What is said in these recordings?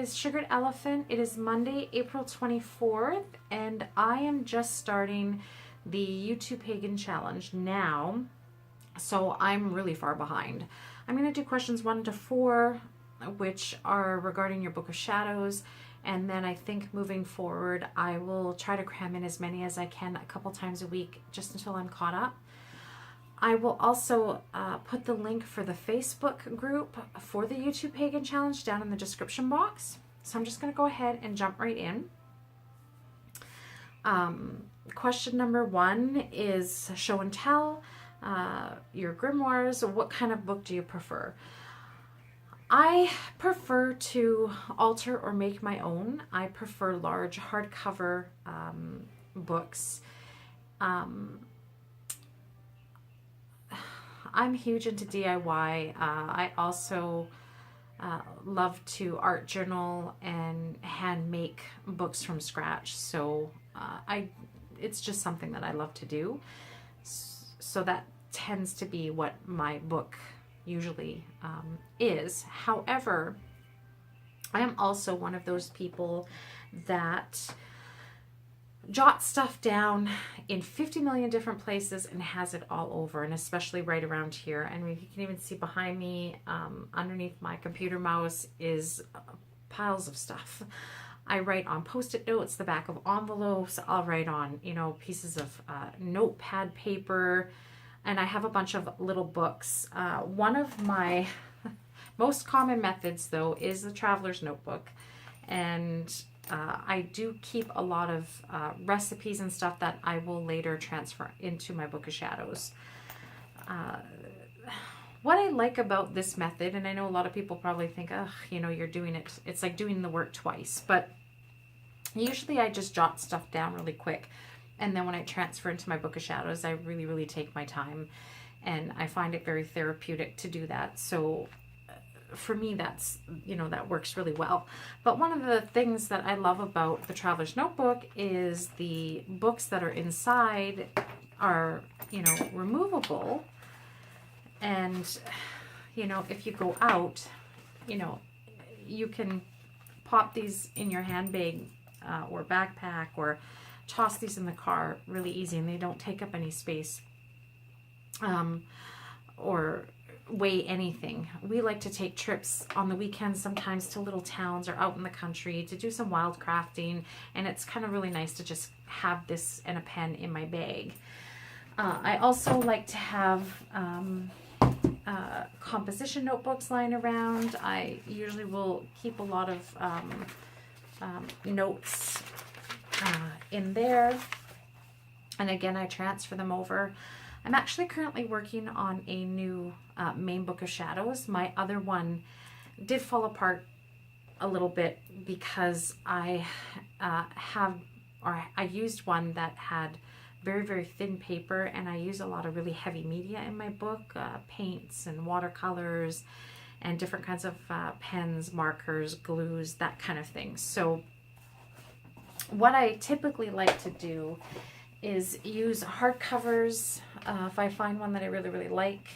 is Sugared Elephant. It is Monday, April 24th, and I am just starting the YT Pagan challenge now, so I'm really far behind. I'm going to do questions 1 to 4, which are regarding your Book of Shadows, and then I think moving forward, I will try to cram in as many as I can a couple times a week, just until I'm caught up. I will also put the link for the Facebook group for the YT Pagan Challenge down in the description box. So I'm just going to go ahead and jump right in. Question number 1 is show and tell. Your grimoires, what kind of book do you prefer? I prefer to alter or make my own. I prefer large hardcover books. I'm huge into DIY. I also love to art journal and hand make books from scratch. So it's just something that I love to do. So that tends to be what my book usually is. However, I am also one of those people that jot stuff down in 50 million different places and has it all over, and especially right around here. And you can even see behind me, underneath my computer mouse, is piles of stuff. I write on Post-it notes, the back of envelopes. I'll write on, pieces of notepad paper, and I have a bunch of little books. One of my most common methods, though, is the traveler's notebook, and I do keep a lot of recipes and stuff that I will later transfer into my Book of Shadows. What I like about this method, and I know a lot of people probably think, oh, you're doing it, it's like doing the work twice, but usually I just jot stuff down really quick, and then when I transfer into my Book of Shadows, I really, really take my time, and I find it very therapeutic to do that. So for me, that's, that works really well. But one of the things that I love about the Traveler's Notebook is the books that are inside are, removable. And, if you go out, you can pop these in your handbag or backpack, or toss these in the car really easy, and they don't take up any space or weigh anything. We like to take trips on the weekends sometimes to little towns or out in the country to do some wild crafting, and it's kind of really nice to just have this and a pen in my bag. I also like to have composition notebooks lying around. I usually will keep a lot of notes in there, and again, I transfer them over. I'm actually currently working on a new main Book of Shadows. My other one did fall apart a little bit because I used one that had very, very thin paper, and I use a lot of really heavy media in my book, paints and watercolors and different kinds of pens, markers, glues, that kind of thing. So what I typically like to do is use hardcovers if I find one that I really, really like,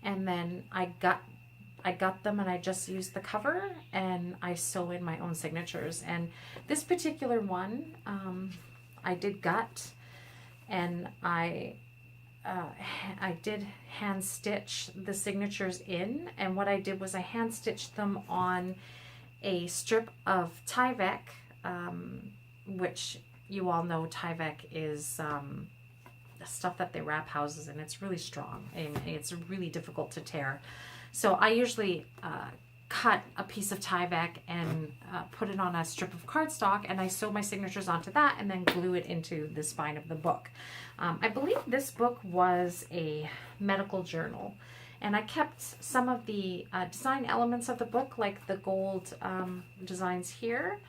and then I gut them and I just use the cover and I sew in my own signatures. And this particular one I did gut, and I did hand stitch the signatures in, and what I did was I hand stitched them on a strip of Tyvek, which you all know Tyvek is stuff that they wrap houses in. It's really strong and it's really difficult to tear. So I usually cut a piece of Tyvek and put it on a strip of cardstock, and I sew my signatures onto that and then glue it into the spine of the book. I believe this book was a medical journal, and I kept some of the design elements of the book, like the gold designs here,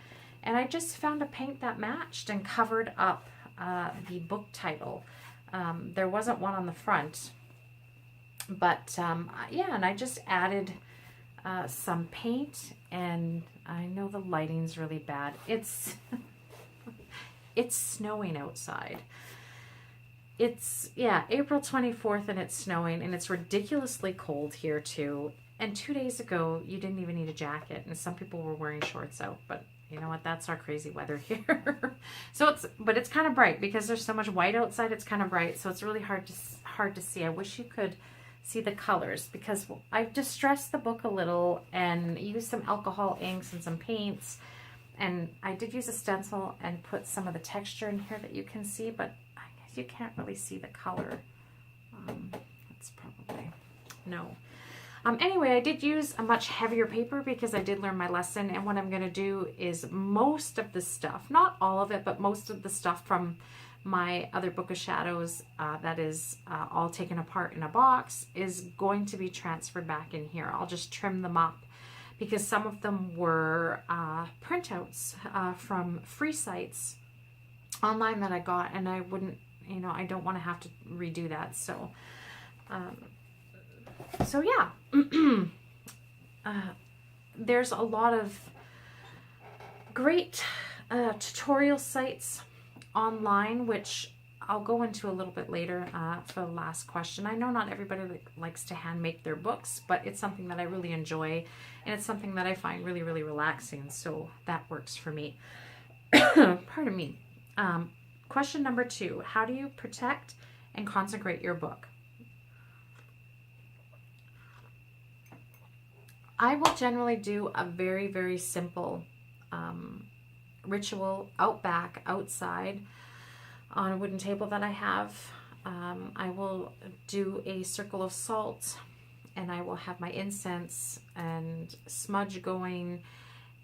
and I just found a paint that matched and covered up the book title. There wasn't one on the front, but yeah, and I just added some paint, and I know the lighting's really bad. It's snowing outside. It's, yeah, April 24th, and it's snowing, and it's ridiculously cold here too. And 2 days ago, you didn't even need a jacket, and some people were wearing shorts out, but you know what? That's our crazy weather here. So but it's kind of bright because there's so much white outside. It's kind of bright, so it's really hard to see. I wish you could see the colors because I've distressed the book a little and used some alcohol inks and some paints, and I did use a stencil and put some of the texture in here that you can see, but I guess you can't really see the color. That's probably no. Anyway, I did use a much heavier paper because I did learn my lesson, and what I'm going to do is most of the stuff, not all of it, but most of the stuff from my other Book of Shadows that is all taken apart in a box is going to be transferred back in here. I'll just trim them up because some of them were printouts from free sites online that I got, and I wouldn't, you know, I don't want to have to redo that. So yeah, there's a lot of great tutorial sites online, which I'll go into a little bit later for the last question. I know not everybody likes to hand make their books, but it's something that I really enjoy, and it's something that I find really, really relaxing, so that works for me. Pardon me. Question number 2, how do you protect and consecrate your book? I will generally do a very, very simple ritual out back, outside, on a wooden table that I have. I will do a circle of salt, and I will have my incense and smudge going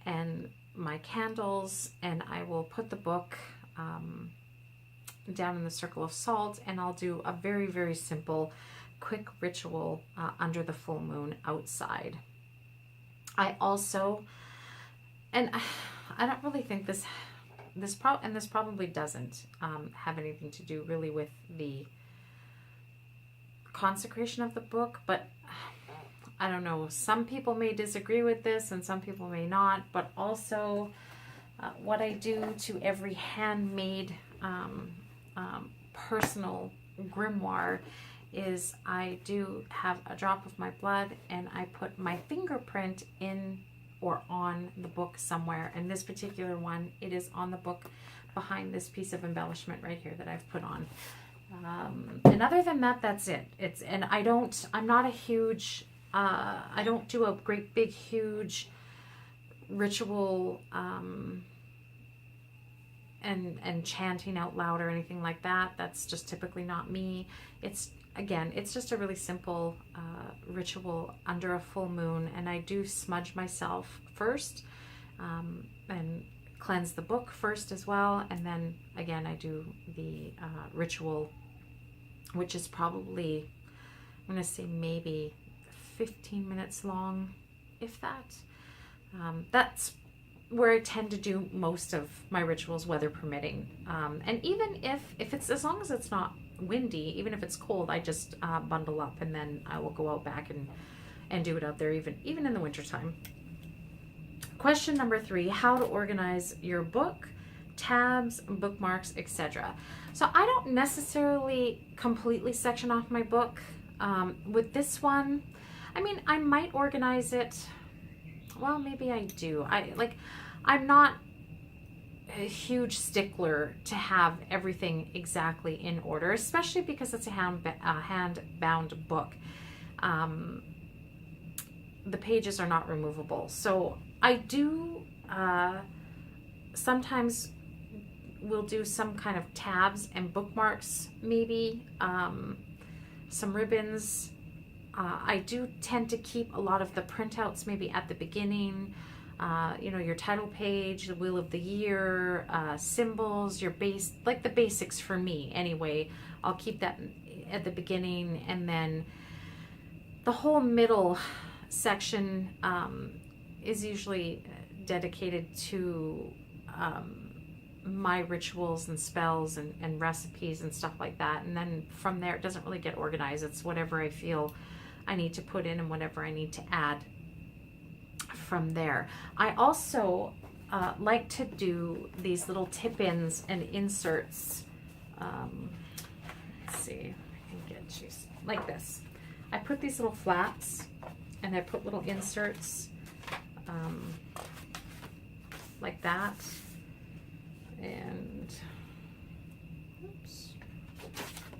and my candles, and I will put the book down in the circle of salt, and I'll do a very, very simple, quick ritual under the full moon outside. I also, and I don't really think this probably doesn't have anything to do really with the consecration of the book, but I don't know, some people may disagree with this and some people may not, but also what I do to every handmade personal grimoire is I do have a drop of my blood, and I put my fingerprint in or on the book somewhere. And this particular one, it is on the book behind this piece of embellishment right here that I've put on. And other than that, that's it. I'm not a huge, I don't do a great big huge ritual and chanting out loud or anything like that. That's just typically not me. It's just a really simple ritual under a full moon, and I do smudge myself first and cleanse the book first as well, and then again I do the ritual, which is probably, I'm going to say maybe 15 minutes long, if that. That's where I tend to do most of my rituals, weather permitting. And even if it's, as long as it's not windy, even if it's cold, I just bundle up, and then I will go out back and do it out there, even in the wintertime. Question number 3, how to organize your book, tabs, bookmarks, etc. So I don't necessarily completely section off my book. With this one, I mean, I might organize it. Well, maybe I do. I'm not a huge stickler to have everything exactly in order, especially because it's a hand-bound book. The pages are not removable. So I do sometimes will do some kind of tabs and bookmarks, maybe some ribbons. I do tend to keep a lot of the printouts maybe at the beginning, your title page, the wheel of the year, symbols, your base, like the basics for me anyway. I'll keep that at the beginning, and then the whole middle section is usually dedicated to my rituals and spells and recipes and stuff like that. And then from there, it doesn't really get organized. It's whatever I feel I need to put in and whatever I need to add from there. I also like to do these little tip-ins and inserts. Let's see if I can get you like this. I put these little flaps And I put little inserts like that. And, oops,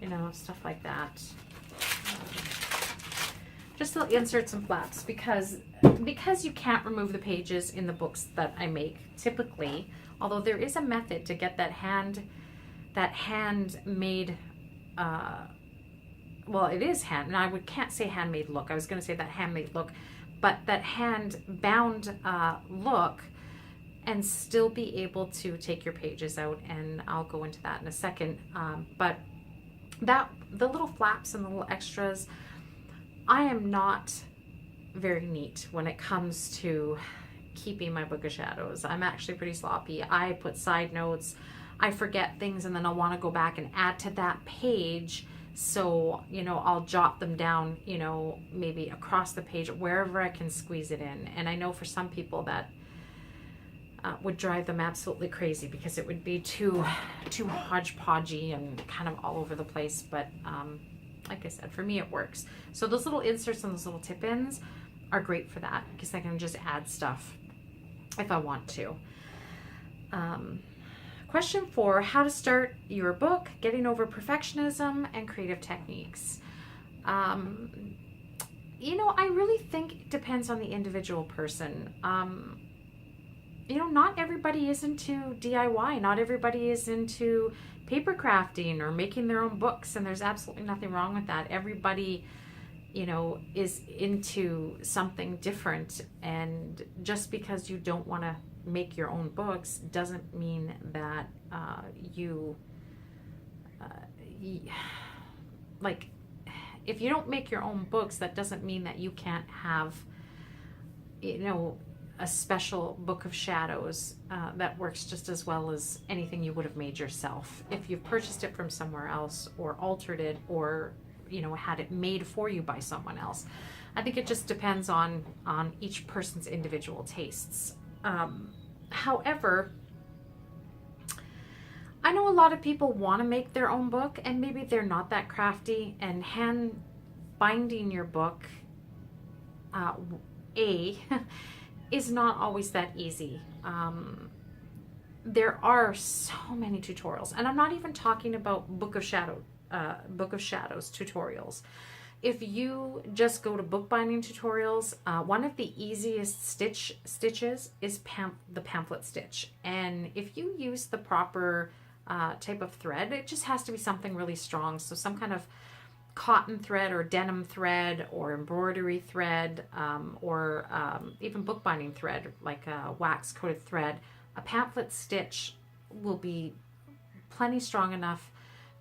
you know, stuff like that. Just little inserts and flaps, because you can't remove the pages in the books that I make typically, although there is a method to get that handmade, well, it is hand, and can't say handmade look. I was going to say that handmade look, but that hand bound look, and still be able to take your pages out, and I'll go into that in a second. But the little flaps and the little extras, I am not very neat when it comes to keeping my book of shadows. I'm actually pretty sloppy. I put side notes, I forget things, and then I'll want to go back and add to that page. So, you know, I'll jot them down, you know, maybe across the page, wherever I can squeeze it in. And I know for some people that would drive them absolutely crazy, because it would be too hodgepodgey and kind of all over the place. But like I said, for me it works. So those little inserts and those little tip-ins are great for that, because I can just add stuff if I want to. Question 4, how to start your book, getting over perfectionism and creative techniques. You know, I really think it depends on the individual person. You know, not everybody is into DIY. Not everybody is into paper crafting or making their own books, and there's absolutely nothing wrong with that. Everybody, you know, is into something different, and just because you don't want to make your own books doesn't mean that like, if you don't make your own books, that doesn't mean that you can't have, you know, a special book of shadows that works just as well as anything you would have made yourself. If you've purchased it from somewhere else, or altered it, or, you know, had it made for you by someone else. I think it just depends on each person's individual tastes. However, I know a lot of people want to make their own book, and maybe they're not that crafty, and hand binding your book, is not always that easy. There are so many tutorials, and I'm not even talking about Book of Shadows tutorials. If you just go to bookbinding tutorials, one of the easiest stitches is the pamphlet stitch. And if you use the proper type of thread, it just has to be something really strong. So some kind of cotton thread or denim thread or embroidery thread, or even bookbinding thread, like a wax coated thread. A pamphlet stitch will be plenty strong enough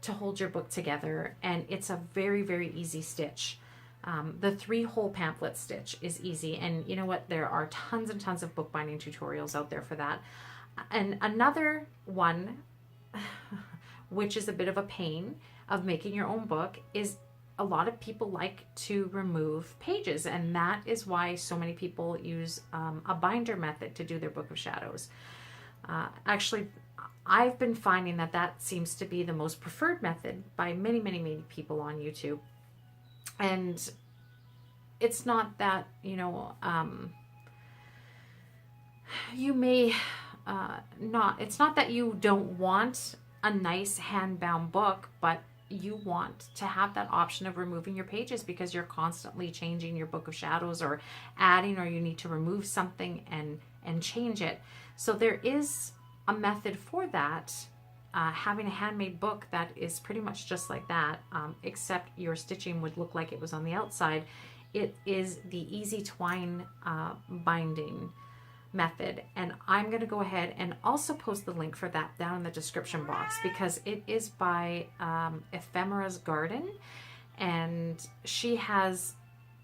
to hold your book together, and it's a very, very easy stitch. The 3-hole pamphlet stitch is easy, and you know what, there are tons and tons of bookbinding tutorials out there for that. And another one, which is a bit of a pain of making your own book, is a lot of people like to remove pages, and that is why so many people use a binder method to do their book of shadows. Actually, I've been finding that seems to be the most preferred method by many, many, many people on YouTube. And it's not that, you know, you may it's not that you don't want a nice hand-bound book, but you want to have that option of removing your pages because you're constantly changing your book of shadows, or adding, or you need to remove something and change it. So there is a method for that, having a handmade book that is pretty much just like that, except your stitching would look like it was on the outside. It is the easy twine binding method, and I'm going to go ahead and also post the link for that down in the description box, because it is by Ephemera's Garden, and she has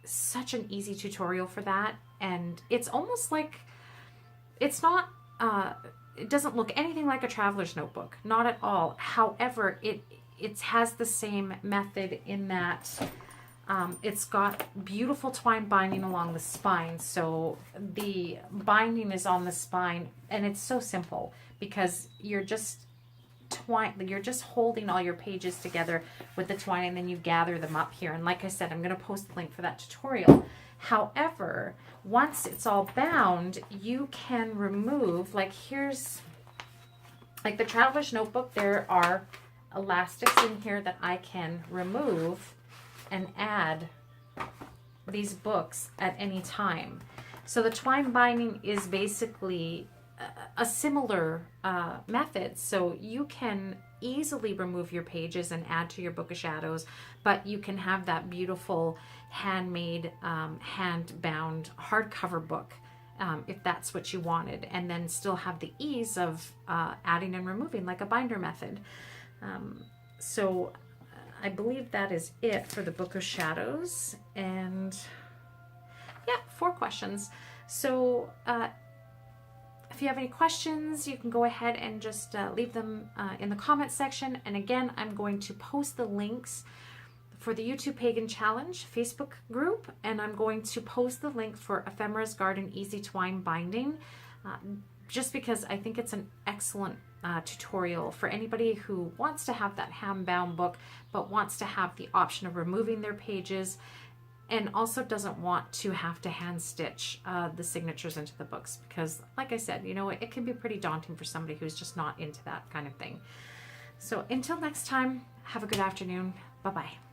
such an easy tutorial for that. And it's almost like, it's not it doesn't look anything like a traveler's notebook, not at all. However, it has the same method in that it's got beautiful twine binding along the spine. So the binding is on the spine, and it's so simple because you're just holding all your pages together with the twine, and then you gather them up here. And like I said, I'm going to post the link for that tutorial. However, once it's all bound, you can remove, like here's, like the Traveler's Notebook, there are elastics in here that I can remove and add these books at any time. So the twine binding is basically a similar method. So you can easily remove your pages and add to your Book of Shadows, but you can have that beautiful handmade, hand-bound hardcover book if that's what you wanted, and then still have the ease of adding and removing like a binder method. So I believe that is it for the Book of Shadows. And yeah, 4 questions. So if you have any questions, you can go ahead and just leave them in the comment section. And again, I'm going to post the links for the YT Pagan Challenge Facebook group, and I'm going to post the link for Ephemera's Garden Easy Twine Binding, just because I think it's an excellent tutorial for anybody who wants to have that hand-bound book, but wants to have the option of removing their pages, and also doesn't want to have to hand stitch the signatures into the books, because like I said, you know, it can be pretty daunting for somebody who's just not into that kind of thing. So until next time, have a good afternoon. Bye-bye.